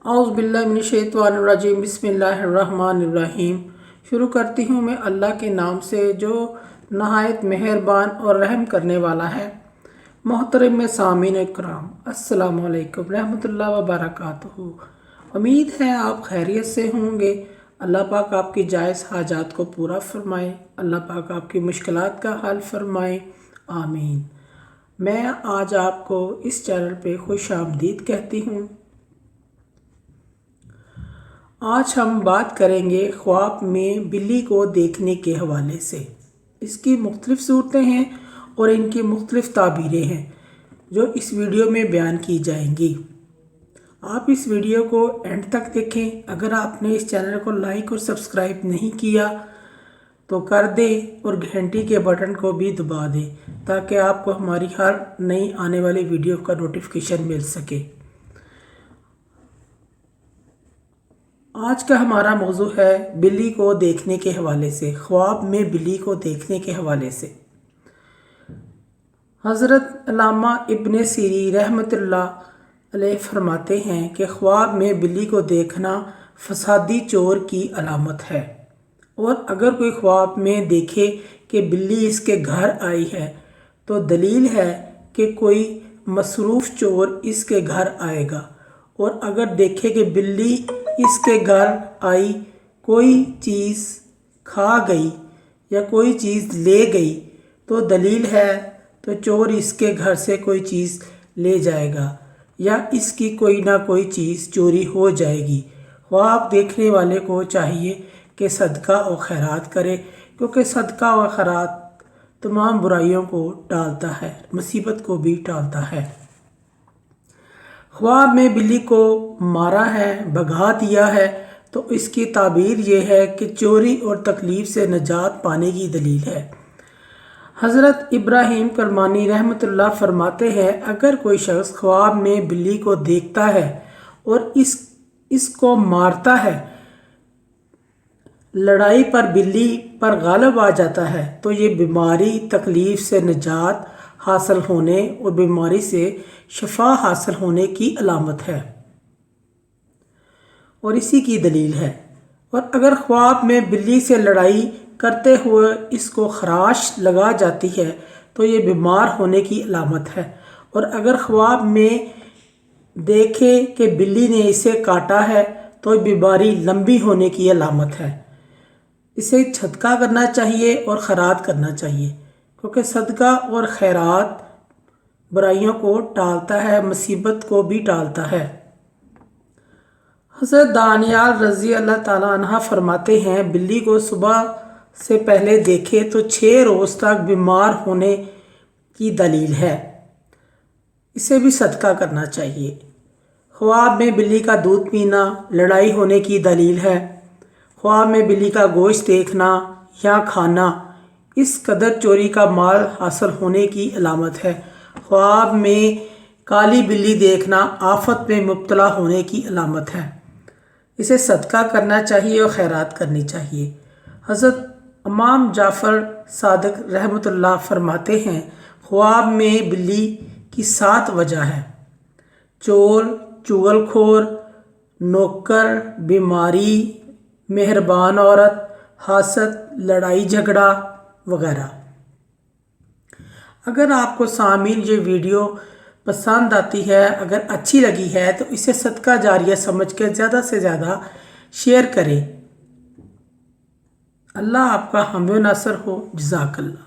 اعوذ باللہ من الشیطان الرجیم بسم اللہ الرحمن الرحیم۔ شروع کرتی ہوں میں اللہ کے نام سے جو نہایت مہربان اور رحم کرنے والا ہے۔ محترم سامعین اکرام، السلام علیکم رحمۃ اللہ وبرکاتہ۔ امید ہے آپ خیریت سے ہوں گے۔ اللہ پاک آپ کی جائز حاجات کو پورا فرمائے، اللہ پاک آپ کی مشکلات کا حل فرمائے، آمین۔ میں آج آپ کو اس چینل پہ خوش آمدید کہتی ہوں۔ آج ہم بات کریں گے خواب میں بلی کو دیکھنے کے حوالے سے۔ اس کی مختلف صورتیں ہیں اور ان کی مختلف تعبیریں ہیں جو اس ویڈیو میں بیان کی جائیں گی۔ آپ اس ویڈیو کو اینڈ تک دیکھیں۔ اگر آپ نے اس چینل کو لائک اور سبسکرائب نہیں کیا تو کر دیں اور گھنٹی کے بٹن کو بھی دبا دیں تاکہ آپ کو ہماری ہر نئی آنے والی ویڈیو کا نوٹیفیکیشن مل سکے۔ آج کا ہمارا موضوع ہے بلی کو دیکھنے کے حوالے سے، خواب میں بلی کو دیکھنے کے حوالے سے۔ حضرت علامہ ابن سیری رحمۃ اللہ علیہ فرماتے ہیں کہ خواب میں بلی کو دیکھنا فسادی چور کی علامت ہے، اور اگر کوئی خواب میں دیکھے کہ بلی اس کے گھر آئی ہے تو دلیل ہے کہ کوئی مصروف چور اس کے گھر آئے گا، اور اگر دیکھے کہ بلی اس کے گھر آئی، کوئی چیز کھا گئی یا کوئی چیز لے گئی تو دلیل ہے تو چور اس کے گھر سے کوئی چیز لے جائے گا یا اس کی کوئی نہ کوئی چیز چوری ہو جائے گی۔ خواب دیکھنے والے کو چاہیے کہ صدقہ و خیرات کرے، کیونکہ صدقہ و خیرات تمام برائیوں کو ٹالتا ہے، مصیبت کو بھی ٹالتا ہے۔ خواب میں بلی کو مارا ہے، بھگا دیا ہے تو اس کی تعبیر یہ ہے کہ چوری اور تکلیف سے نجات پانے کی دلیل ہے۔ حضرت ابراہیم کرمانی رحمۃ اللہ فرماتے ہیں، اگر کوئی شخص خواب میں بلی کو دیکھتا ہے اور اس کو مارتا ہے، لڑائی پر بلی پر غالب آ جاتا ہے تو یہ بیماری، تکلیف سے نجات حاصل ہونے اور بیماری سے شفا حاصل ہونے کی علامت ہے اور اسی کی دلیل ہے۔ اور اگر خواب میں بلی سے لڑائی کرتے ہوئے اس کو خراش لگا جاتی ہے تو یہ بیمار ہونے کی علامت ہے، اور اگر خواب میں دیکھے کہ بلی نے اسے کاٹا ہے تو بیماری لمبی ہونے کی علامت ہے۔ اسے صدقہ کرنا چاہیے اور خیرات کرنا چاہیے، کیونکہ صدقہ اور خیرات برائیوں کو ٹالتا ہے، مصیبت کو بھی ٹالتا ہے۔ حضرت دانیال رضی اللہ تعالیٰ عنہ فرماتے ہیں، بلی کو صبح سے پہلے دیکھے تو 6 روز تک بیمار ہونے کی دلیل ہے، اسے بھی صدقہ کرنا چاہیے۔ خواب میں بلی کا دودھ پینا لڑائی ہونے کی دلیل ہے۔ خواب میں بلی کا گوشت دیکھنا یا کھانا اس قدر چوری کا مال حاصل ہونے کی علامت ہے۔ خواب میں کالی بلی دیکھنا آفت میں مبتلا ہونے کی علامت ہے، اسے صدقہ کرنا چاہیے اور خیرات کرنی چاہیے۔ حضرت امام جعفر صادق رحمۃ اللہ فرماتے ہیں، خواب میں بلی کی 7 وجہ ہے: چور، چغل خور، نوکر، بیماری، مہربان عورت، حاسد، لڑائی جھگڑا وغیرہ۔ اگر آپ کو سامعین یہ ویڈیو پسند آتی ہے، اگر اچھی لگی ہے تو اسے صدقہ جاریہ سمجھ کے زیادہ سے زیادہ شیئر کریں۔ اللہ آپ کا حامی و ناصر ہو۔ جزاک اللہ۔